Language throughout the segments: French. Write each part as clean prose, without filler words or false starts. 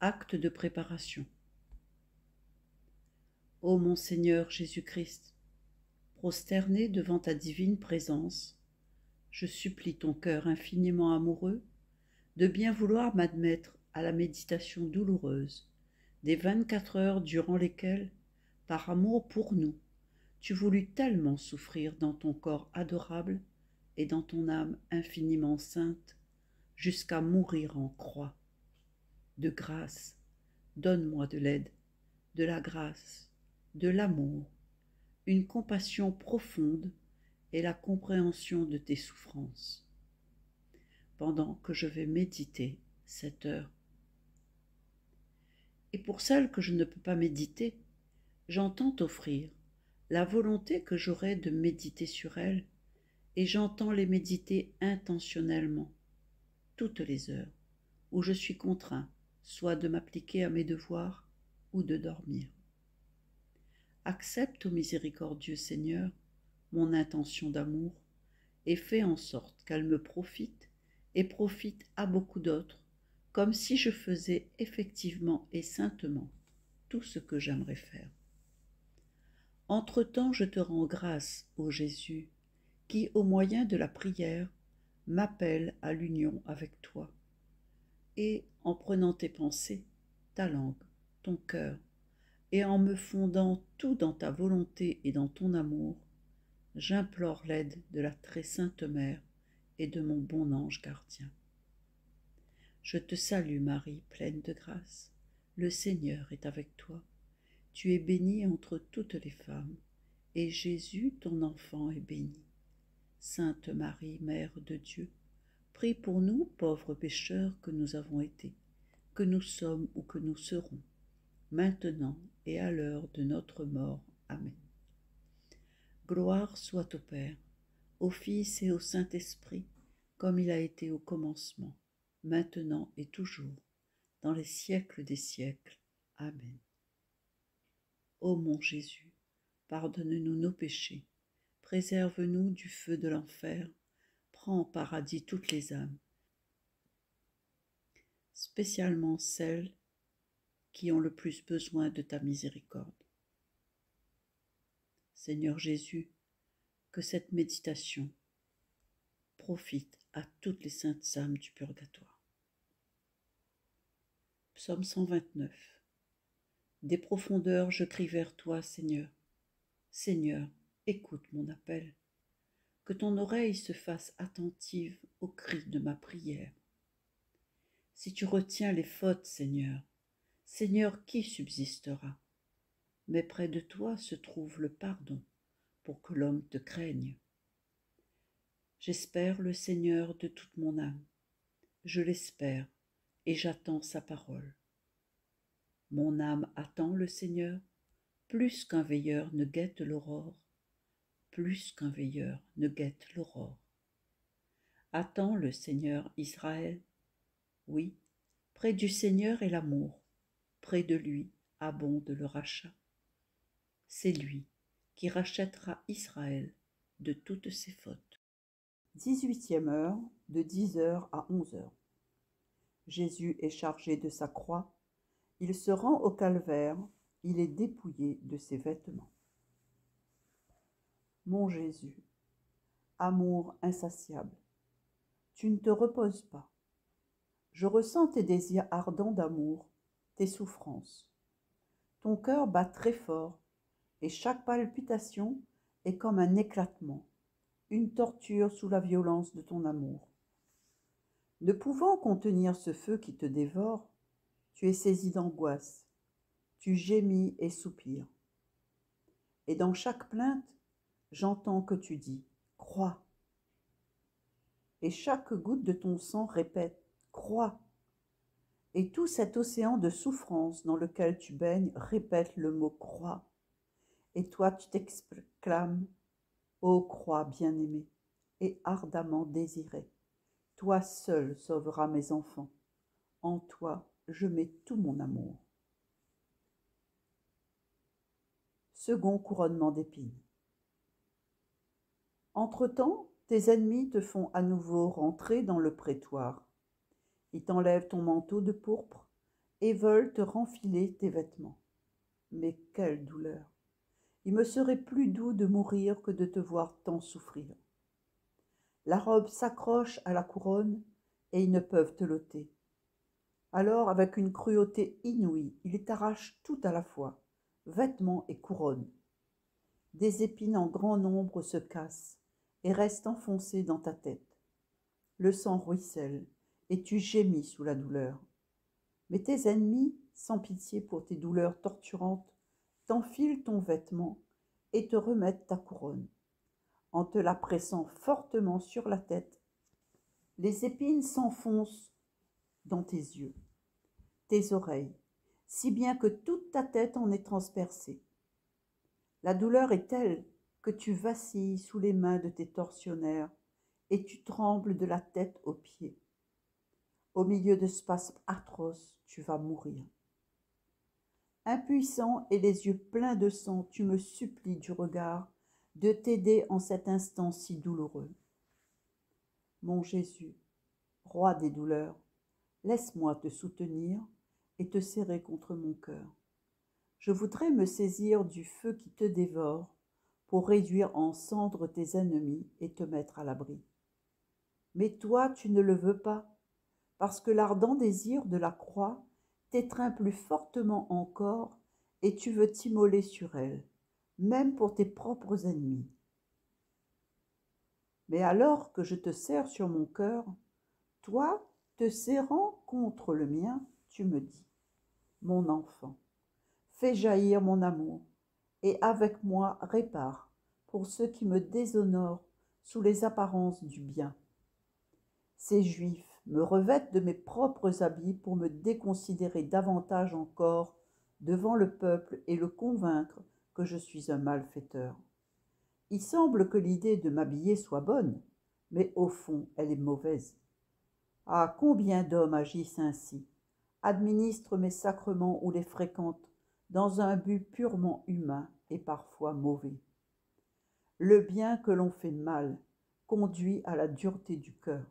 Acte de préparation. Ô mon Seigneur Jésus-Christ, prosterné devant ta divine présence, je supplie ton cœur infiniment amoureux de bien vouloir m'admettre à la méditation douloureuse des 24 heures durant lesquelles, par amour pour nous, tu voulus tellement souffrir dans ton corps adorable et dans ton âme infiniment sainte, jusqu'à mourir en croix. De grâce, donne-moi de l'aide, de la grâce, de l'amour, une compassion profonde et la compréhension de tes souffrances. Pendant que je vais méditer cette heure. Et pour celles que je ne peux pas méditer, j'entends t'offrir la volonté que j'aurai de méditer sur elles, et j'entends les méditer intentionnellement, toutes les heures, où je suis contraint, soit de m'appliquer à mes devoirs, ou de dormir. Accepte, ô miséricordieux Seigneur, mon intention d'amour, et fais en sorte qu'elle me profite, et profite à beaucoup d'autres, comme si je faisais effectivement et saintement tout ce que j'aimerais faire. Entre-temps, je te rends grâce, ô Jésus, qui, au moyen de la prière, m'appelle à l'union avec toi. Et en prenant tes pensées, ta langue, ton cœur, et en me fondant tout dans ta volonté et dans ton amour, j'implore l'aide de la très sainte Mère et de mon bon ange gardien. Je te salue Marie, pleine de grâce. Le Seigneur est avec toi. Tu es bénie entre toutes les femmes, et Jésus, ton enfant, est béni. Sainte Marie, Mère de Dieu, prie pour nous, pauvres pécheurs que nous avons été, que nous sommes ou que nous serons, maintenant et à l'heure de notre mort. Amen. Gloire soit au Père, au Fils et au Saint-Esprit, comme il a été au commencement, maintenant et toujours, dans les siècles des siècles. Amen. Ô mon Jésus, pardonne-nous nos péchés, préserve-nous du feu de l'enfer, prends en paradis toutes les âmes, spécialement celles qui ont le plus besoin de ta miséricorde. Seigneur Jésus, que cette méditation profite à toutes les saintes âmes du purgatoire. Psaume 129. Des profondeurs je crie vers toi, Seigneur. Seigneur, écoute mon appel. Que ton oreille se fasse attentive au cri de ma prière. Si tu retiens les fautes, Seigneur, Seigneur, qui subsistera? Mais près de toi se trouve le pardon, pour que l'homme te craigne. J'espère le Seigneur de toute mon âme. Je l'espère, et j'attends sa parole. Mon âme attend le Seigneur, plus qu'un veilleur ne guette l'aurore, plus qu'un veilleur ne guette l'aurore. Attends le Seigneur Israël. Oui, près du Seigneur est l'amour, près de lui abonde le rachat. C'est lui qui rachètera Israël de toutes ses fautes. 18e heure, de 10h à 11h. Jésus est chargé de sa croix, il se rend au calvaire, il est dépouillé de ses vêtements. Mon Jésus, amour insatiable, tu ne te reposes pas. Je ressens tes désirs ardents d'amour, tes souffrances. Ton cœur bat très fort, et chaque palpitation est comme un éclatement, une torture sous la violence de ton amour. Ne pouvant contenir ce feu qui te dévore, tu es saisi d'angoisse, tu gémis et soupires. Et dans chaque plainte, j'entends que tu dis « Crois ». Et chaque goutte de ton sang répète « Crois ». Et tout cet océan de souffrance dans lequel tu baignes répète le mot « Crois ». Et toi tu t'exclames « Ô croix bien-aimée et ardemment désirée, toi seul sauveras mes enfants, en toi je mets tout mon amour. » Second couronnement d'épines. Entre-temps, tes ennemis te font à nouveau rentrer dans le prétoire. Ils t'enlèvent ton manteau de pourpre et veulent te renfiler tes vêtements. Mais quelle douleur! Il me serait plus doux de mourir que de te voir tant souffrir. La robe s'accroche à la couronne et ils ne peuvent te l'ôter. Alors, avec une cruauté inouïe, ils t'arrachent tout à la fois, vêtements et couronne. Des épines en grand nombre se cassent et restent enfoncées dans ta tête. Le sang ruisselle et tu gémis sous la douleur. Mais tes ennemis, sans pitié pour tes douleurs torturantes, t'enfilent ton vêtement et te remettent ta couronne. En te la pressant fortement sur la tête, les épines s'enfoncent dans tes yeux, tes oreilles, si bien que toute ta tête en est transpercée. La douleur est telle que tu vacilles sous les mains de tes tortionnaires et tu trembles de la tête aux pieds. Au milieu de spasmes atroces, tu vas mourir. Impuissant et les yeux pleins de sang, tu me supplies du regard de t'aider en cet instant si douloureux. Mon Jésus, roi des douleurs, laisse-moi te soutenir et te serrer contre mon cœur. Je voudrais me saisir du feu qui te dévore pour réduire en cendres tes ennemis et te mettre à l'abri. Mais toi, tu ne le veux pas, parce que l'ardent désir de la croix t'étreint plus fortement encore et tu veux t'immoler sur elle, même pour tes propres ennemis. Mais alors que je te serre sur mon cœur, toi, te serrant contre le mien, tu me dis, mon enfant, fais jaillir mon amour, et avec moi répare pour ceux qui me déshonorent sous les apparences du bien. Ces Juifs me revêtent de mes propres habits pour me déconsidérer davantage encore devant le peuple et le convaincre que je suis un malfaiteur. Il semble que l'idée de m'habiller soit bonne, mais au fond elle est mauvaise. Ah, combien d'hommes agissent ainsi, administrent mes sacrements ou les fréquentent dans un but purement humain et parfois mauvais. Le bien que l'on fait mal conduit à la dureté du cœur.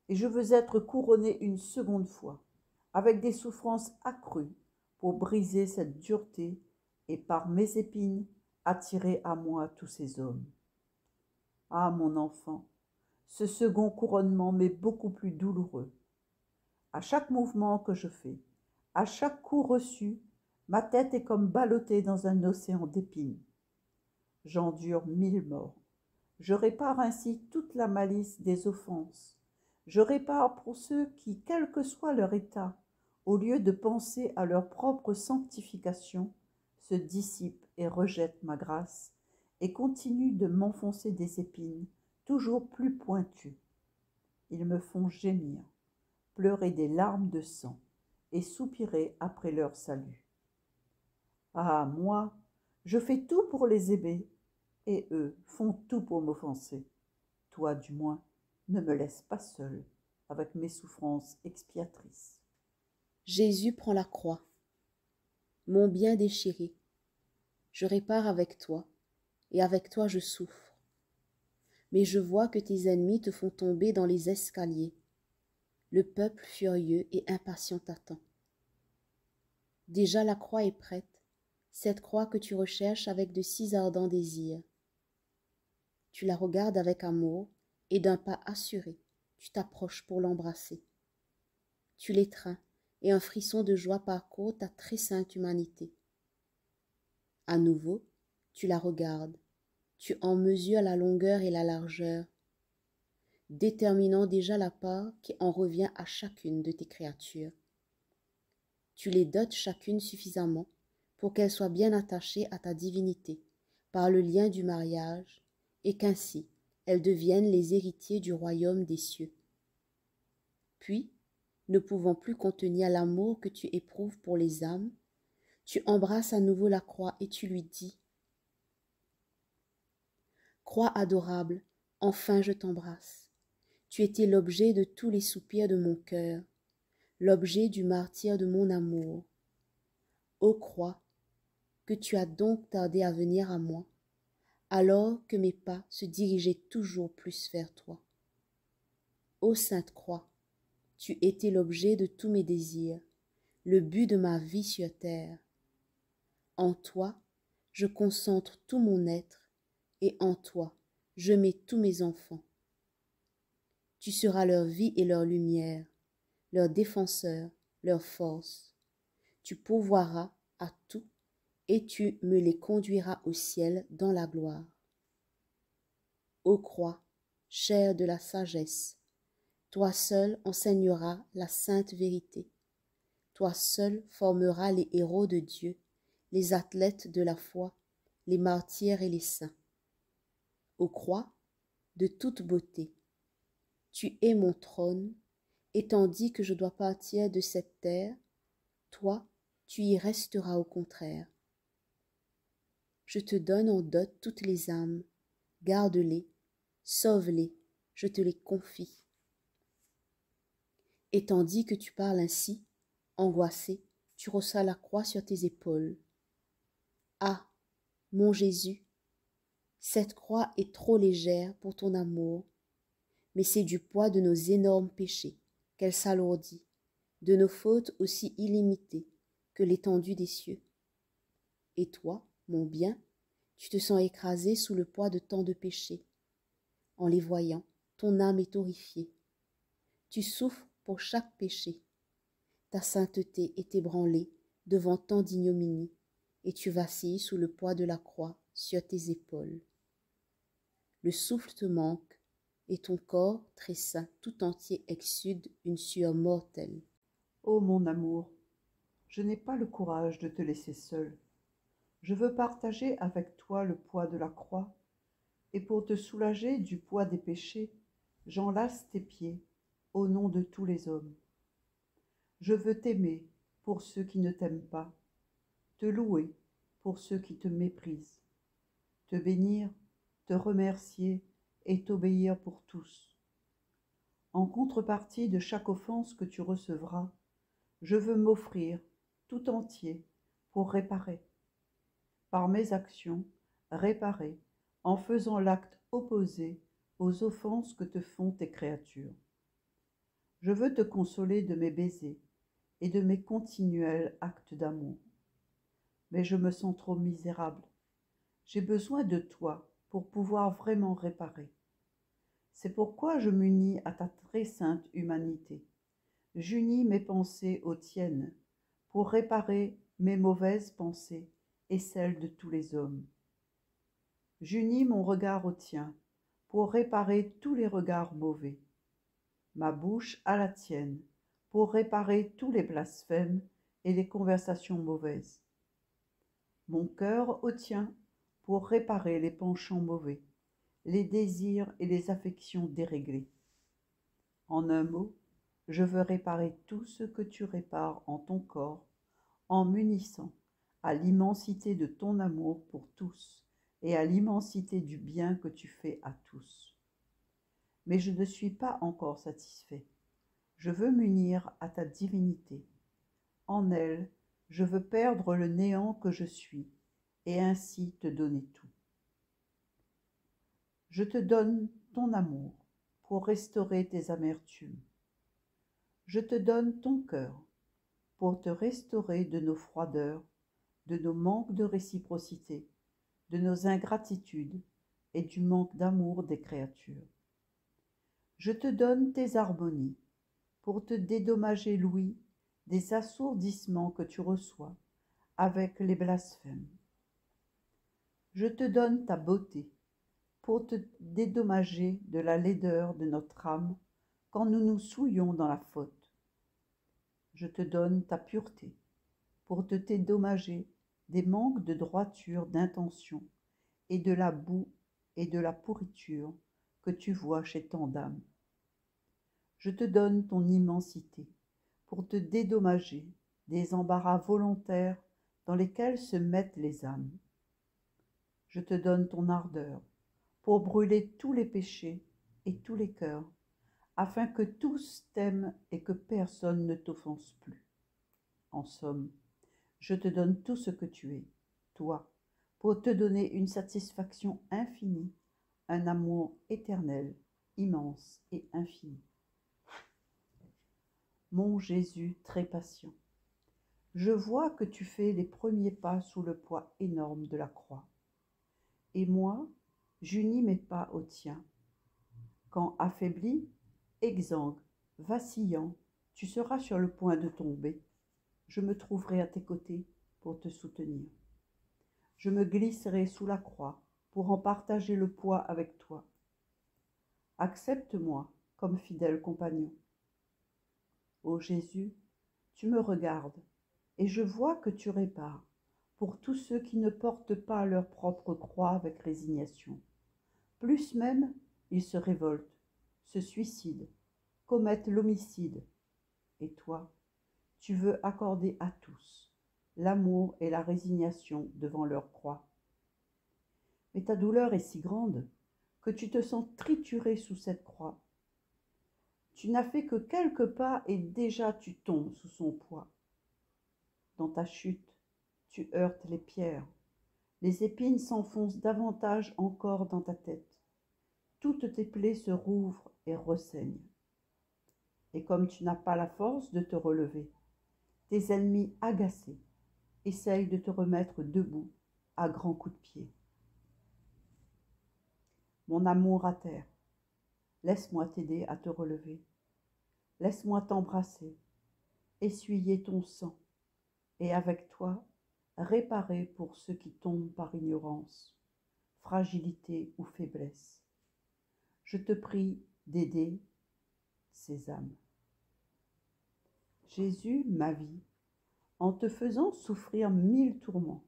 Et je veux être couronné une seconde fois, avec des souffrances accrues, pour briser cette dureté et par mes épines attirer à moi tous ces hommes. Ah, mon enfant, ce second couronnement m'est beaucoup plus douloureux. À chaque mouvement que je fais, à chaque coup reçu, ma tête est comme ballottée dans un océan d'épines. J'endure 1000 morts. Je répare ainsi toute la malice des offenses. Je répare pour ceux qui, quel que soit leur état, au lieu de penser à leur propre sanctification, se dissipent et rejettent ma grâce, et continuent de m'enfoncer des épines toujours plus pointues. Ils me font gémir, pleurer des larmes de sang, et soupirer après leur salut. Ah, moi, je fais tout pour les aimer, et eux font tout pour m'offenser. Toi, du moins, ne me laisse pas seule avec mes souffrances expiatrices. Jésus prend la croix. Mon bien déchiré, je répare avec toi, et avec toi je souffre. Mais je vois que tes ennemis te font tomber dans les escaliers. Le peuple furieux et impatient t'attend. Déjà la croix est prête, cette croix que tu recherches avec de si ardents désirs. Tu la regardes avec amour, et d'un pas assuré, tu t'approches pour l'embrasser. Tu l'étreins, et un frisson de joie parcourt ta très sainte humanité. À nouveau, tu la regardes, tu en mesures la longueur et la largeur, déterminant déjà la part qui en revient à chacune de tes créatures. Tu les dotes chacune suffisamment pour qu'elles soient bien attachées à ta divinité par le lien du mariage, et qu'ainsi elles deviennent les héritiers du royaume des cieux. Puis, ne pouvant plus contenir l'amour que tu éprouves pour les âmes, tu embrasses à nouveau la croix et tu lui dis: Croix adorable, enfin je t'embrasse. Tu étais l'objet de tous les soupirs de mon cœur, l'objet du martyre de mon amour. Ô croix, que tu as donc tardé à venir à moi, alors que mes pas se dirigeaient toujours plus vers toi. Ô sainte croix, tu étais l'objet de tous mes désirs, le but de ma vie sur terre. En toi, je concentre tout mon être, et en toi, je mets tous mes enfants. Tu seras leur vie et leur lumière, leur défenseur, leur force. Tu pourvoiras à tout, et tu me les conduiras au ciel dans la gloire. Ô croix, chair de la sagesse, toi seul enseigneras la sainte vérité. Toi seul formeras les héros de Dieu, les athlètes de la foi, les martyrs et les saints. Ô croix, de toute beauté, tu es mon trône, et tandis que je dois partir de cette terre, toi, tu y resteras au contraire. Je te donne en dot toutes les âmes, garde-les, sauve-les, je te les confie. Et tandis que tu parles ainsi, angoissé, tu reçois la croix sur tes épaules. Ah, mon Jésus, cette croix est trop légère pour ton amour, mais c'est du poids de nos énormes péchés qu'elle s'alourdit, de nos fautes aussi illimitées que l'étendue des cieux. Et toi, mon bien, tu te sens écrasé sous le poids de tant de péchés. En les voyant, ton âme est horrifiée. Tu souffres pour chaque péché. Ta sainteté est ébranlée devant tant d'ignominie, et tu vacilles sous le poids de la croix sur tes épaules. Le souffle te manque, et ton corps, très sain, tout entier exsude une sueur mortelle. Ô mon amour, je n'ai pas le courage de te laisser seul. Je veux partager avec toi le poids de la croix, et pour te soulager du poids des péchés, j'enlace tes pieds au nom de tous les hommes. Je veux t'aimer pour ceux qui ne t'aiment pas, te louer pour ceux qui te méprisent, te bénir, te remercier et t'obéir pour tous. En contrepartie de chaque offense que tu recevras, je veux m'offrir tout entier pour réparer. Par mes actions, réparer en faisant l'acte opposé aux offenses que te font tes créatures. Je veux te consoler de mes baisers et de mes continuels actes d'amour. Mais je me sens trop misérable. J'ai besoin de toi pour pouvoir vraiment réparer. C'est pourquoi je m'unis à ta très sainte humanité. J'unis mes pensées aux tiennes pour réparer mes mauvaises pensées et celles de tous les hommes. J'unis mon regard au tien pour réparer tous les regards mauvais, ma bouche à la tienne pour réparer tous les blasphèmes et les conversations mauvaises, mon cœur au tien pour réparer les penchants mauvais, les désirs et les affections déréglées. En un mot, je veux réparer tout ce que tu répares en ton corps, en m'unissant à l'immensité de ton amour pour tous et à l'immensité du bien que tu fais à tous. Mais je ne suis pas encore satisfait. Je veux m'unir à ta divinité. En elle, je veux perdre le néant que je suis et ainsi te donner tout. Je te donne ton amour pour restaurer tes amertumes. Je te donne ton cœur pour te restaurer de nos froideurs, de nos manques de réciprocité, de nos ingratitudes et du manque d'amour des créatures. Je te donne tes harmonies pour te dédommager l'ouïe des assourdissements que tu reçois avec les blasphèmes. Je te donne ta beauté pour te dédommager de la laideur de notre âme quand nous nous souillons dans la faute. Je te donne ta pureté pour te dédommager des manques de droiture d'intention et de la boue et de la pourriture que tu vois chez tant d'âmes. Je te donne ton immensité pour te dédommager des embarras volontaires dans lesquels se mettent les âmes. Je te donne ton ardeur pour brûler tous les péchés et tous les cœurs, afin que tous t'aiment et que personne ne t'offense plus. En somme, je te donne tout ce que tu es, toi, pour te donner une satisfaction infinie, un amour éternel, immense et infini. Mon Jésus très patient, Je vois que tu fais les premiers pas sous le poids énorme de la croix. Et moi, j'unis mes pas aux tiens. Quand affaibli, exsangue, vacillant, tu seras sur le point de tomber. Je me trouverai à tes côtés pour te soutenir. Je me glisserai sous la croix pour en partager le poids avec toi. Accepte-moi comme fidèle compagnon. Ô Jésus, tu me regardes et je vois que tu répares pour tous ceux qui ne portent pas leur propre croix avec résignation. Plus même, ils se révoltent, se suicident, commettent l'homicide. Et toi, tu veux accorder à tous l'amour et la résignation devant leur croix. Mais ta douleur est si grande que tu te sens trituré sous cette croix. Tu n'as fait que quelques pas et déjà tu tombes sous son poids. Dans ta chute, tu heurtes les pierres. Les épines s'enfoncent davantage encore dans ta tête. Toutes tes plaies se rouvrent et ressaignent. Et comme tu n'as pas la force de te relever, tes ennemis agacés essayent de te remettre debout à grands coups de pied. Mon amour à terre, laisse-moi t'aider à te relever. Laisse-moi t'embrasser, essuyer ton sang, et avec toi, réparer pour ceux qui tombent par ignorance, fragilité ou faiblesse. Je te prie d'aider ces âmes. Jésus, ma vie, en te faisant souffrir 1000 tourments,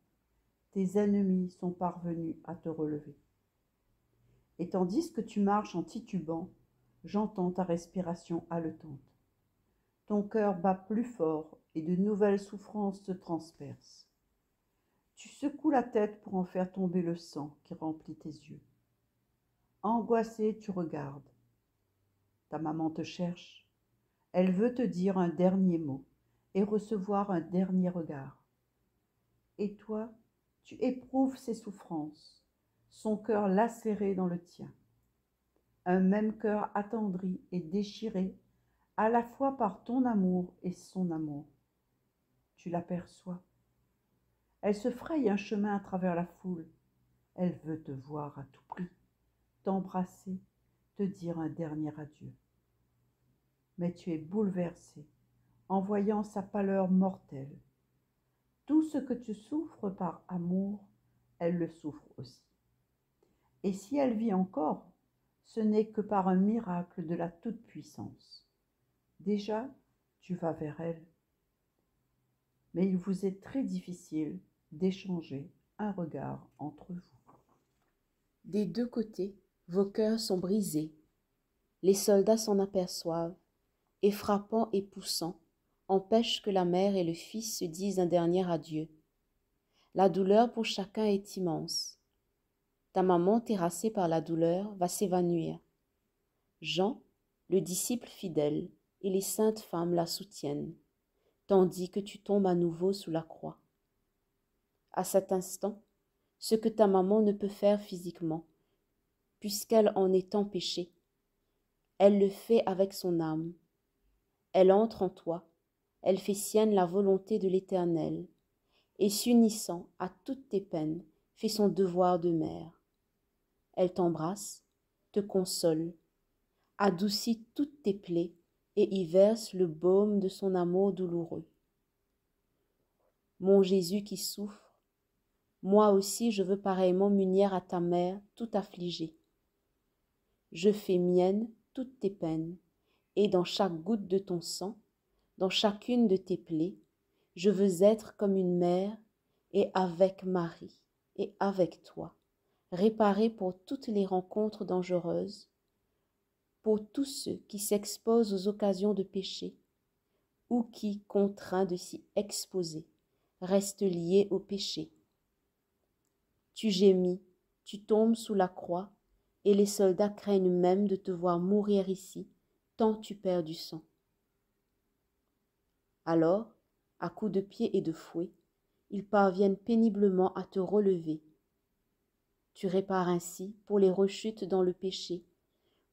tes ennemis sont parvenus à te relever. Et tandis que tu marches en titubant, j'entends ta respiration haletante. Ton cœur bat plus fort et de nouvelles souffrances te transpercent. Tu secoues la tête pour en faire tomber le sang qui remplit tes yeux. Angoissé, tu regardes. Ta maman te cherche. Elle veut te dire un dernier mot et recevoir un dernier regard. Et toi, tu éprouves ses souffrances, son cœur lacéré dans le tien. Un même cœur attendri et déchiré à la fois par ton amour et son amour. Tu l'aperçois. Elle se fraye un chemin à travers la foule. Elle veut te voir à tout prix, t'embrasser, te dire un dernier adieu. Mais tu es bouleversé en voyant sa pâleur mortelle. Tout ce que tu souffres par amour, elle le souffre aussi. Et si elle vit encore, ce n'est que par un miracle de la toute-puissance. Déjà, tu vas vers elle. Mais il vous est très difficile d'échanger un regard entre vous. Des deux côtés, vos cœurs sont brisés. Les soldats s'en aperçoivent, et frappant et poussant, empêchent que la mère et le fils se disent un dernier adieu. La douleur pour chacun est immense. Ta maman, terrassée par la douleur, va s'évanouir. Jean, le disciple fidèle, et les saintes femmes la soutiennent, tandis que tu tombes à nouveau sous la croix. À cet instant, ce que ta maman ne peut faire physiquement, puisqu'elle en est empêchée, elle le fait avec son âme. Elle entre en toi, elle fait sienne la volonté de l'Éternel, et s'unissant à toutes tes peines, fait son devoir de mère. Elle t'embrasse, te console, adoucit toutes tes plaies et y verse le baume de son amour douloureux. Mon Jésus qui souffre, moi aussi je veux pareillement m'unir à ta mère tout affligée. Je fais mienne toutes tes peines, et dans chaque goutte de ton sang, dans chacune de tes plaies, je veux être comme une mère, et avec Marie, et avec toi, réparer pour toutes les rencontres dangereuses, pour tous ceux qui s'exposent aux occasions de péché, ou qui, contraints de s'y exposer, restent liés au péché. Tu gémis, tu tombes sous la croix, et les soldats craignent même de te voir mourir ici, tant tu perds du sang. Alors, à coups de pied et de fouet, ils parviennent péniblement à te relever. Tu répares ainsi pour les rechutes dans le péché,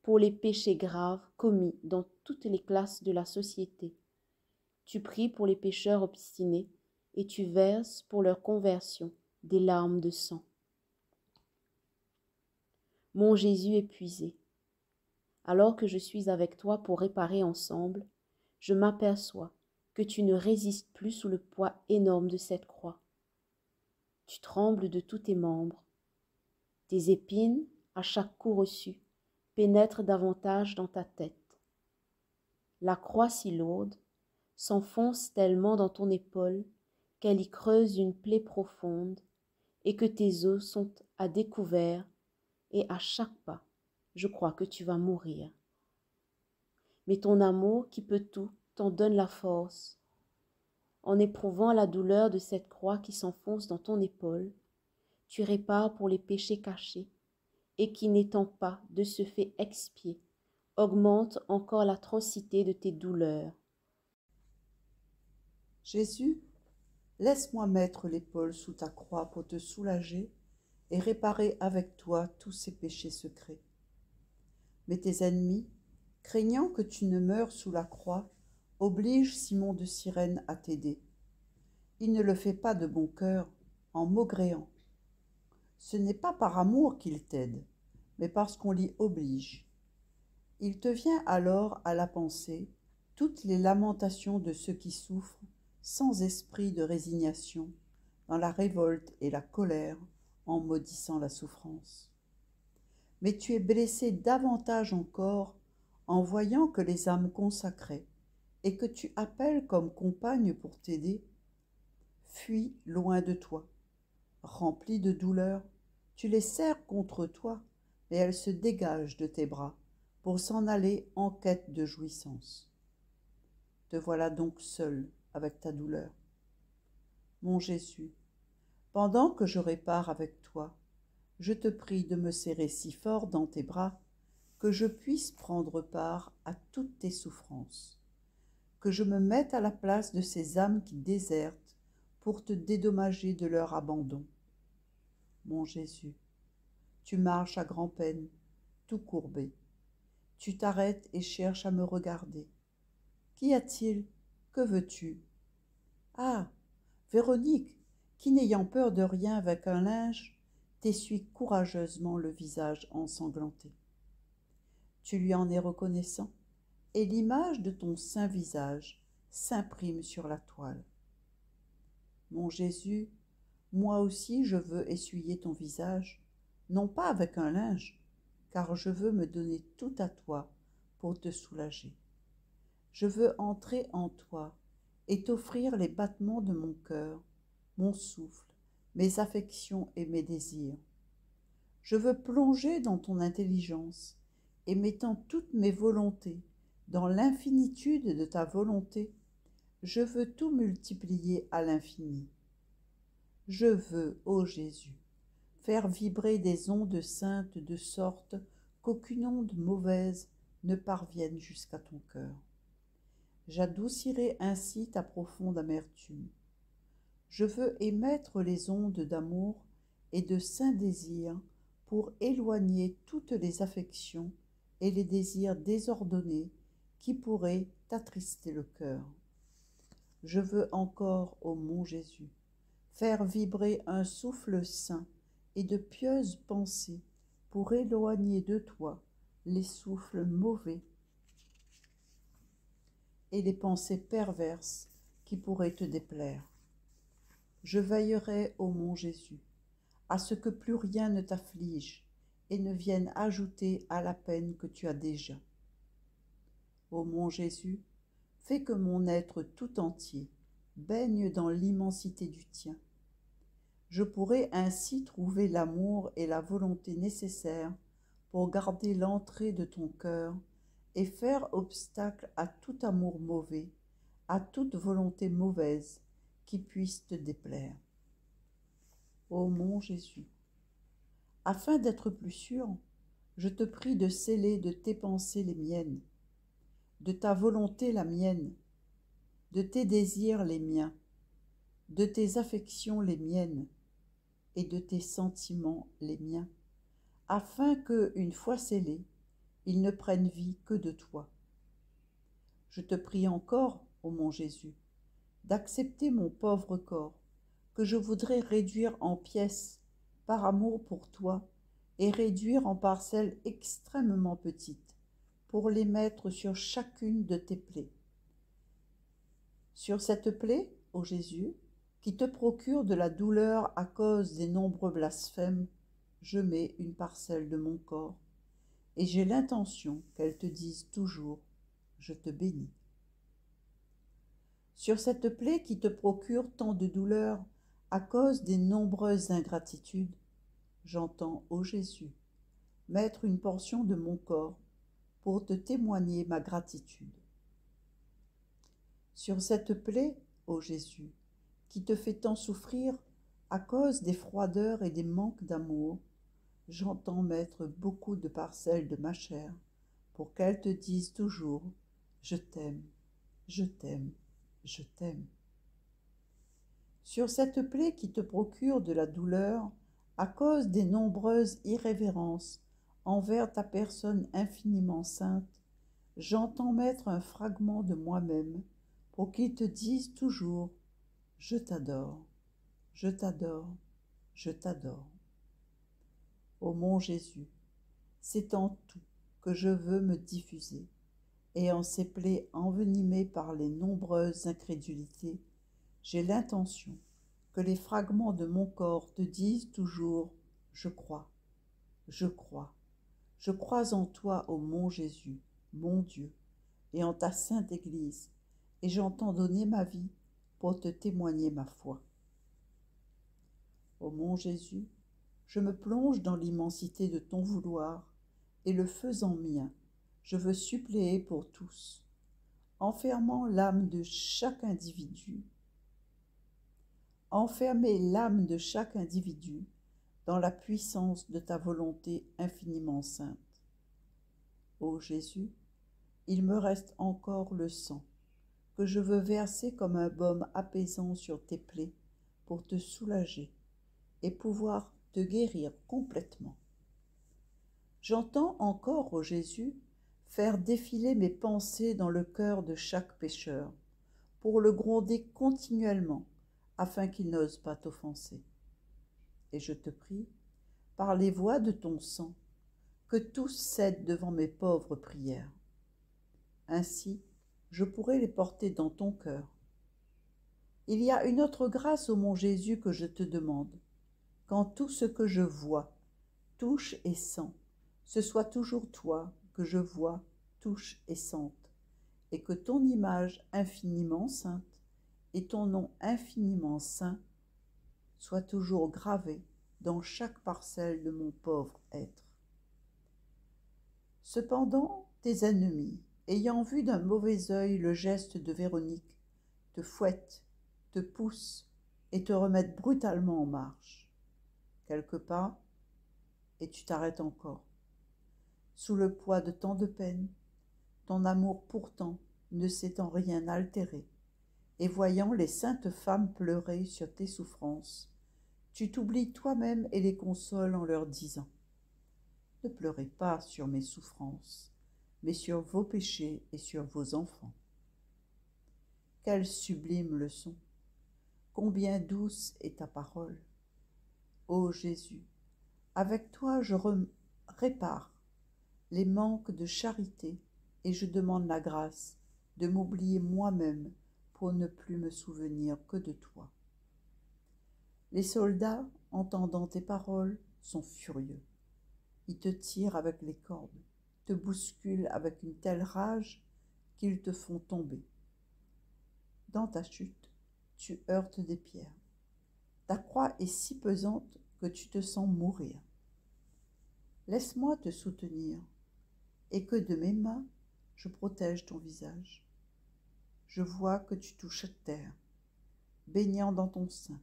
pour les péchés graves commis dans toutes les classes de la société. Tu pries pour les pécheurs obstinés et tu verses pour leur conversion des larmes de sang. Mon Jésus épuisé, alors que je suis avec toi pour réparer ensemble, je m'aperçois que tu ne résistes plus sous le poids énorme de cette croix. Tu trembles de tous tes membres. Tes épines, à chaque coup reçu, pénètrent davantage dans ta tête. La croix si lourde s'enfonce tellement dans ton épaule qu'elle y creuse une plaie profonde et que tes os sont à découvert et à chaque pas, je crois que tu vas mourir. Mais ton amour qui peut tout t'en donne la force. En éprouvant la douleur de cette croix qui s'enfonce dans ton épaule, tu répares pour les péchés cachés et qui, n'étant pas de ce fait expiés, augmente encore l'atrocité de tes douleurs. Jésus, laisse-moi mettre l'épaule sous ta croix pour te soulager et réparer avec toi tous ces péchés secrets. Mais tes ennemis, craignant que tu ne meures sous la croix, obligent Simon de Cyrène à t'aider. Il ne le fait pas de bon cœur, en maugréant. Ce n'est pas par amour qu'il t'aide, mais parce qu'on l'y oblige. Il te vient alors à la pensée toutes les lamentations de ceux qui souffrent sans esprit de résignation, dans la révolte et la colère, en maudissant la souffrance. Mais tu es blessé davantage encore en voyant que les âmes consacrées, et que tu appelles comme compagne pour t'aider, fuient loin de toi. Remplies de douleur, tu les serres contre toi, et elles se dégagent de tes bras pour s'en aller en quête de jouissance. Te voilà donc seul avec ta douleur. Mon Jésus, pendant que je répare avec toi, je te prie de me serrer si fort dans tes bras que je puisse prendre part à toutes tes souffrances, que je me mette à la place de ces âmes qui désertent pour te dédommager de leur abandon. Mon Jésus, tu marches à grand-peine, tout courbé. Tu t'arrêtes et cherches à me regarder. Qu'y a-t-il? Que veux-tu? Ah, Véronique, qui n'ayant peur de rien avec un linge, t'essuie courageusement le visage ensanglanté. Tu lui en es reconnaissant, et l'image de ton saint visage s'imprime sur la toile. Mon Jésus, moi aussi je veux essuyer ton visage, non pas avec un linge, car je veux me donner tout à toi pour te soulager. Je veux entrer en toi et t'offrir les battements de mon cœur, mon souffle, mes affections et mes désirs. Je veux plonger dans ton intelligence et mettant toutes mes volontés dans l'infinitude de ta volonté, je veux tout multiplier à l'infini. Je veux, ô Jésus, faire vibrer des ondes saintes de sorte qu'aucune onde mauvaise ne parvienne jusqu'à ton cœur. J'adoucirai ainsi ta profonde amertume. Je veux émettre les ondes d'amour et de saint désir pour éloigner toutes les affections et les désirs désordonnés qui pourraient t'attrister le cœur. Je veux encore, ô mon Jésus, faire vibrer un souffle saint et de pieuses pensées pour éloigner de toi les souffles mauvais et les pensées perverses qui pourraient te déplaire. Je veillerai, ô mon Jésus, à ce que plus rien ne t'afflige et ne vienne ajouter à la peine que tu as déjà. Ô mon Jésus, fais que mon être tout entier baigne dans l'immensité du tien. Je pourrai ainsi trouver l'amour et la volonté nécessaires pour garder l'entrée de ton cœur et faire obstacle à tout amour mauvais, à toute volonté mauvaise qui puisse te déplaire. Ô mon Jésus, afin d'être plus sûr, je te prie de sceller de tes pensées les miennes, de ta volonté la mienne, de tes désirs les miens, de tes affections les miennes, et de tes sentiments les miens, afin que, une fois scellés, ils ne prennent vie que de toi. Je te prie encore, ô mon Jésus, d'accepter mon pauvre corps, que je voudrais réduire en pièces par amour pour toi, et réduire en parcelles extrêmement petites, pour les mettre sur chacune de tes plaies. Sur cette plaie, ô Jésus, qui te procure de la douleur à cause des nombreux blasphèmes, je mets une parcelle de mon corps, et j'ai l'intention qu'elle te dise toujours « Je te bénis ». Sur cette plaie qui te procure tant de douleur à cause des nombreuses ingratitudes, j'entends, ô Jésus, mettre une portion de mon corps pour te témoigner ma gratitude. Sur cette plaie, ô Jésus, qui te fait tant souffrir à cause des froideurs et des manques d'amour, j'entends mettre beaucoup de parcelles de ma chair pour qu'elle te dise toujours « Je t'aime, je t'aime, je t'aime ». Sur cette plaie qui te procure de la douleur à cause des nombreuses irrévérences envers ta personne infiniment sainte, j'entends mettre un fragment de moi-même pour qu'il te dise toujours « Je t'adore, je t'adore, je t'adore ». Ô mon Jésus, c'est en tout que je veux me diffuser, et en ces plaies envenimées par les nombreuses incrédulités, j'ai l'intention que les fragments de mon corps te disent toujours « Je crois, je crois, je crois en toi, ô mon Jésus, mon Dieu, et en ta sainte Église, et j'entends donner ma vie pour te témoigner ma foi. » Ô mon Jésus, je me plonge dans l'immensité de ton vouloir, et le faisant mien, je veux suppléer pour tous, enfermer l'âme de chaque individu dans la puissance de ta volonté infiniment sainte. Ô Jésus, il me reste encore le sang, que je veux verser comme un baume apaisant sur tes plaies pour te soulager et pouvoir te guérir complètement. J'entends encore, ô Jésus, faire défiler mes pensées dans le cœur de chaque pécheur, pour le gronder continuellement, afin qu'il n'ose pas t'offenser. Et je te prie, par les voies de ton sang, que tous cèdent devant mes pauvres prières. Ainsi, je pourrai les porter dans ton cœur. Il y a une autre grâce, ô mon Jésus, que je te demande. Quand tout ce que je vois, touche et sens, ce soit toujours toi que je vois, touche et sente, et que ton image infiniment sainte et ton nom infiniment saint soient toujours gravés dans chaque parcelle de mon pauvre être. Cependant, tes ennemis, ayant vu d'un mauvais œil le geste de Véronique, te fouettent, te poussent et te remettent brutalement en marche. Quelque pas, et tu t'arrêtes encore. Sous le poids de tant de peines, ton amour pourtant ne s'étant rien altéré, et voyant les saintes femmes pleurer sur tes souffrances, tu t'oublies toi-même et les consoles en leur disant « Ne pleurez pas sur mes souffrances, mais sur vos péchés et sur vos enfants. » Quelle sublime leçon! Combien douce est ta parole! Ô Jésus, avec toi je répare les manques de charité et je demande la grâce de m'oublier moi-même pour ne plus me souvenir que de toi. Les soldats, entendant tes paroles, sont furieux. Ils te tirent avec les cordes, te bousculent avec une telle rage qu'ils te font tomber. Dans ta chute, tu heurtes des pierres. Ta croix est si pesante que tu te sens mourir. Laisse-moi te soutenir, et que de mes mains, je protège ton visage. Je vois que tu touches terre, baignant dans ton sein.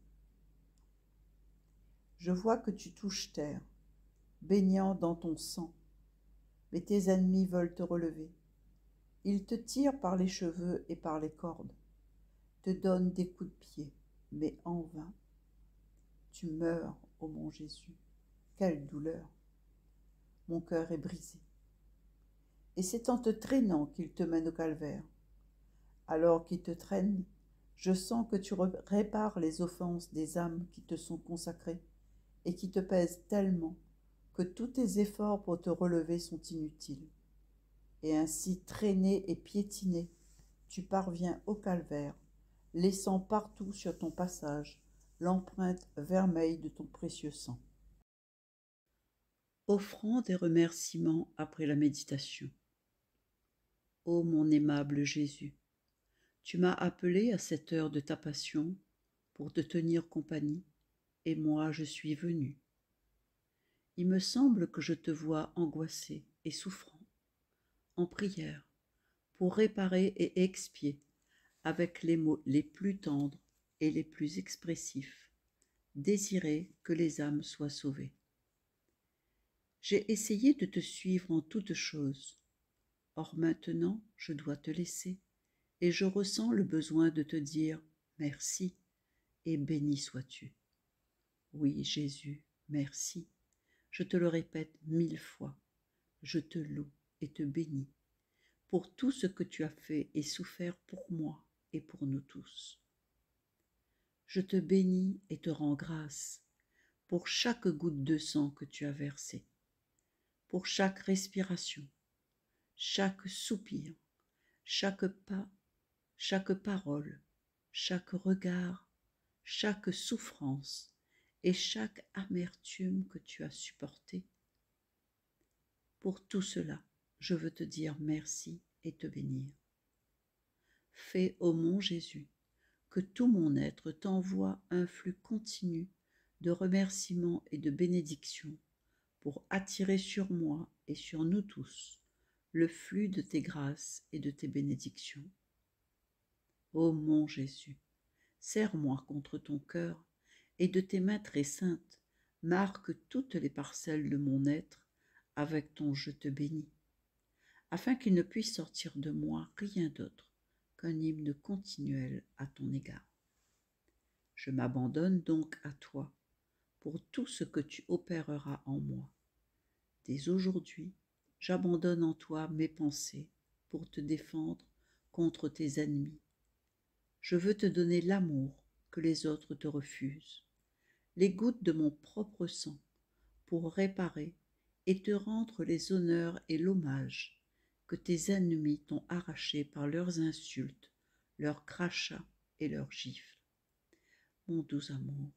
Je vois que tu touches terre, baignant dans ton sang, mais tes ennemis veulent te relever. Ils te tirent par les cheveux et par les cordes, te donnent des coups de pied, mais en vain. Tu meurs, ô mon Jésus, quelle douleur! Mon cœur est brisé. Et c'est en te traînant qu'ils te mènent au calvaire. Alors qu'ils te traînent, Je sens que tu répares les offenses des âmes qui te sont consacrées et qui te pèsent tellement que tous tes efforts pour te relever sont inutiles. Et ainsi traîné et piétiné, tu parviens au calvaire, laissant partout sur ton passage l'empreinte vermeille de ton précieux sang. Offrant des remerciements après la méditation. Ô mon aimable Jésus, tu m'as appelé à cette heure de ta passion pour te tenir compagnie, et moi je suis venu. Il me semble que je te vois angoissé et souffrant, en prière, pour réparer et expier, avec les mots les plus tendres et les plus expressifs, désirer que les âmes soient sauvées. J'ai essayé de te suivre en toutes choses. Or maintenant, je dois te laisser, et je ressens le besoin de te dire merci et béni sois-tu. Oui, Jésus, merci. Je te le répète 1000 fois. Je te loue et te bénis pour tout ce que tu as fait et souffert pour moi et pour nous tous. Je te bénis et te rends grâce pour chaque goutte de sang que tu as versée, pour chaque respiration, chaque soupir, chaque pas, chaque parole, chaque regard, chaque souffrance et chaque amertume que tu as supportée. Pour tout cela, je veux te dire merci et te bénir. Fais, ô mon Jésus, que tout mon être t'envoie un flux continu de remerciements et de bénédictions pour attirer sur moi et sur nous tous le flux de tes grâces et de tes bénédictions. Ô mon Jésus, serre-moi contre ton cœur et de tes mains très saintes, marque toutes les parcelles de mon être avec ton je te bénis, afin qu'il ne puisse sortir de moi rien d'autre qu'un hymne continuel à ton égard. Je m'abandonne donc à toi pour tout ce que tu opéreras en moi. Dès aujourd'hui, j'abandonne en toi mes pensées pour te défendre contre tes ennemis. Je veux te donner l'amour que les autres te refusent, les gouttes de mon propre sang pour réparer et te rendre les honneurs et l'hommage que tes ennemis t'ont arrachés par leurs insultes, leurs crachats et leurs gifles. Mon doux amour,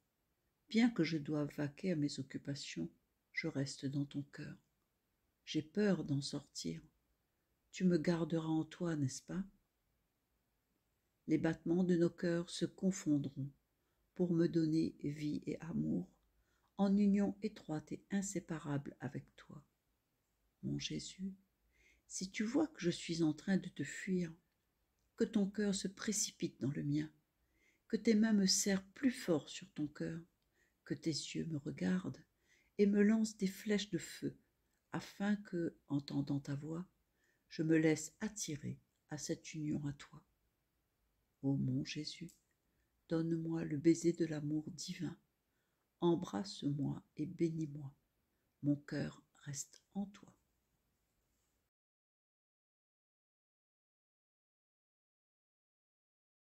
bien que je doive vaquer à mes occupations, je reste dans ton cœur. J'ai peur d'en sortir. Tu me garderas en toi, n'est-ce pas? Les battements de nos cœurs se confondront pour me donner vie et amour, en union étroite et inséparable avec toi. Mon Jésus, si tu vois que je suis en train de te fuir, que ton cœur se précipite dans le mien, que tes mains me serrent plus fort sur ton cœur, que tes yeux me regardent et me lancent des flèches de feu, afin que, entendant ta voix, je me laisse attirer à cette union à toi. Ô mon Jésus, donne-moi le baiser de l'amour divin, embrasse-moi et bénis-moi, mon cœur reste en toi.